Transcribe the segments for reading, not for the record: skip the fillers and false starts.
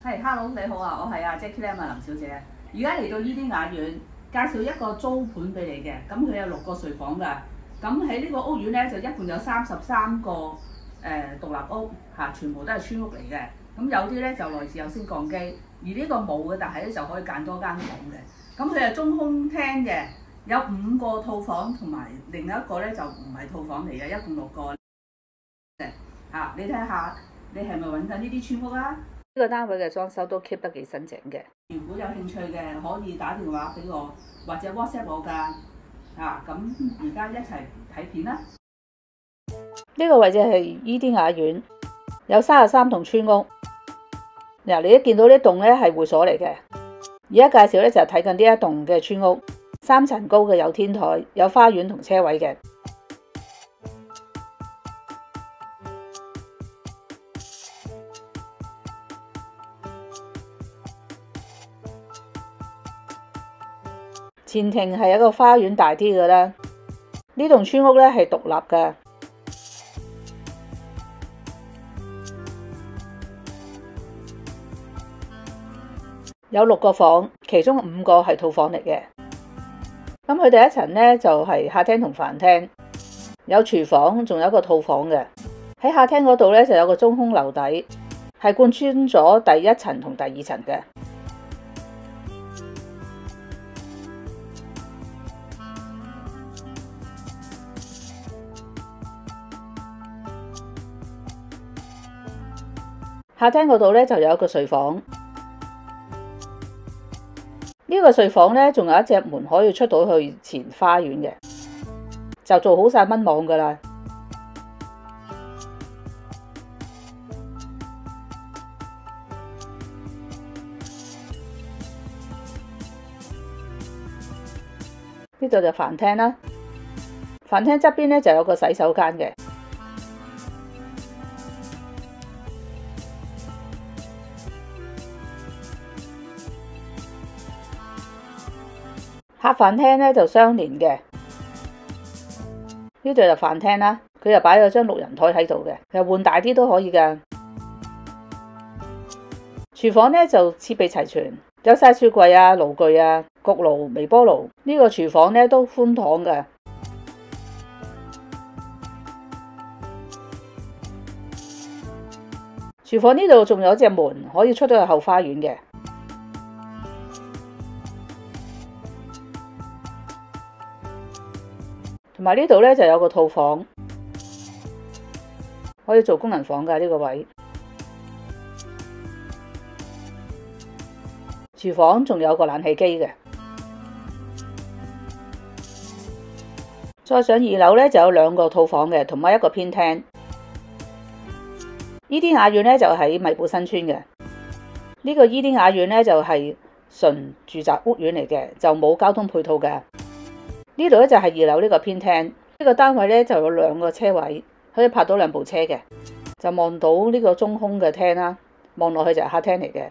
係，hello，你好啊，我係阿 Jackie Lam 啊，林小姐。而家嚟到伊甸雅苑，介紹一個租盤俾你嘅。咁佢有6個睡房㗎。咁喺呢個屋苑咧，就一共有33個獨立屋嚇，全部都係村屋嚟嘅。咁有啲咧就來自有升降機，而呢個冇嘅，但係咧就可以間多間房嘅。咁佢係中空廳嘅，有5個套房同埋另一個咧就唔係套房嚟嘅，一共6個嘅嚇。你睇下，你係咪揾緊呢啲村屋啊？呢個單位嘅裝修都 keep 得幾新淨嘅。如果有興趣嘅，可以打電話俾我，或者 WhatsApp 我㗎。咁而家一齊睇片啦。呢個位置係伊甸雅苑，有33棟村屋。嗱，你一見到呢棟咧係會所嚟嘅。而家介紹咧就係睇緊呢一棟嘅村屋，3層高嘅，有天台，有花園同車位嘅。前庭係一個花園大啲嘅啦。呢棟村屋咧係獨立嘅，有6個房，其中5個係套房嚟嘅。咁佢第一層咧就係客廳同飯廳，有廚房，仲有一個套房嘅。喺客廳嗰度咧就有個中空樓底，係貫穿咗第1層同第2層嘅。客廳嗰度咧就有一個睡房，呢個睡房咧仲有一隻門可以出到去前花園嘅，就做好晒蚊網噶啦。呢度就飯廳啦，飯廳側邊咧就有個洗手間嘅。客飯廳咧就相連嘅，呢度就飯廳啦，佢就擺咗張6人台喺度嘅，其實換大啲都可以噶。廚房咧就設備齊全，有晒雪櫃啊、爐具啊、焗爐、微波爐。呢個廚房咧都寬敞嘅。廚房呢度仲有一隻門可以出到去後花園嘅。同埋呢度咧就有個套房，可以做功能房㗎呢個位。廚房仲有個冷氣機嘅。再上2樓咧就有2個套房嘅，同埋一個偏廳。伊甸雅苑咧就喺米埔新村嘅。呢個伊甸雅苑咧就係純住宅屋苑嚟嘅，就冇交通配套嘅。呢度咧就係2樓呢個偏廳，呢個單位咧就有2個車位，可以泊到2部車嘅，就望到呢個中空嘅廳啦，望落去就係客廳嚟嘅。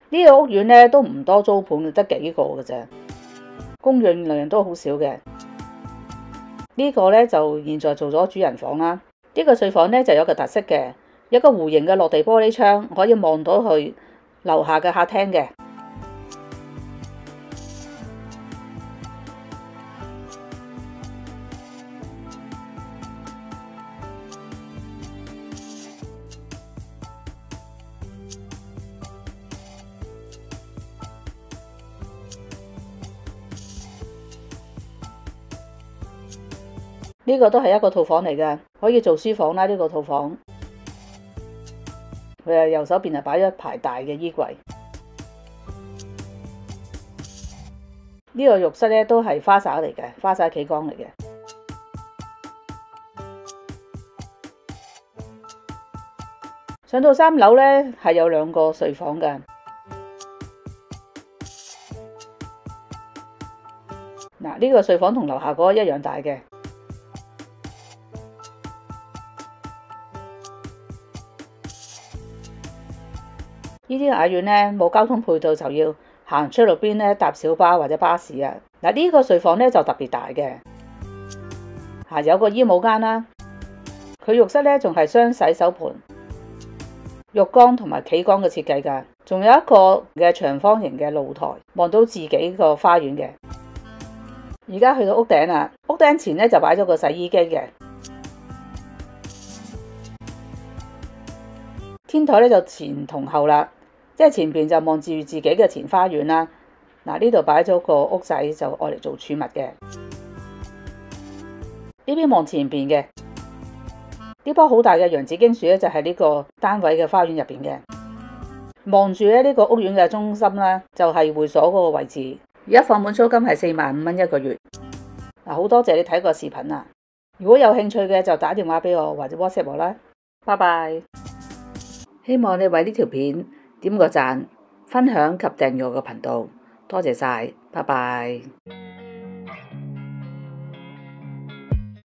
呢個屋苑咧都唔多租盤，得幾個嘅啫，供應量都好少嘅。呢個咧就現在做咗主人房啦。呢個睡房咧就有個特色嘅。有個弧形嘅落地玻璃窗，可以望到去樓下嘅客廳嘅。呢個都係一個套房嚟嘅，可以做書房啦。呢個套房。佢右手邊擺咗一排大嘅衣櫃。呢個浴室咧都係花灑嚟嘅，花灑企缸嚟嘅。上到3樓咧係有2個睡房嘅。嗱，呢個睡房同樓下嗰個一樣大嘅。伊甸雅苑咧冇交通配套，就要行出路邊咧搭小巴或者巴士啊。嗱，呢個睡房咧就特別大嘅，有個衣帽間啦。佢浴室咧仲係雙洗手盆、浴缸同埋企缸嘅設計㗎，仲有一個嘅長方形嘅露台，望到自己個花園嘅。而家去到屋頂啦，屋頂前咧就擺咗個洗衣機嘅，天台咧就前同後啦，即係前邊就望住自己嘅前花園啦。嗱，呢度擺咗個屋仔就愛嚟做儲物嘅，呢邊望前邊嘅。呢棵好大嘅洋紫荊樹咧，就係呢個單位嘅花園入邊嘅。望住咧呢個屋苑嘅中心啦，就係會所嗰個位置。而家放滿租金係45,000蚊一個月。嗱，好多謝你睇個視頻啊！如果有興趣嘅就打電話俾我或者 WhatsApp 我啦。拜拜！希望你為呢條片點個讚、分享及訂閱我個頻道。多謝晒，拜拜。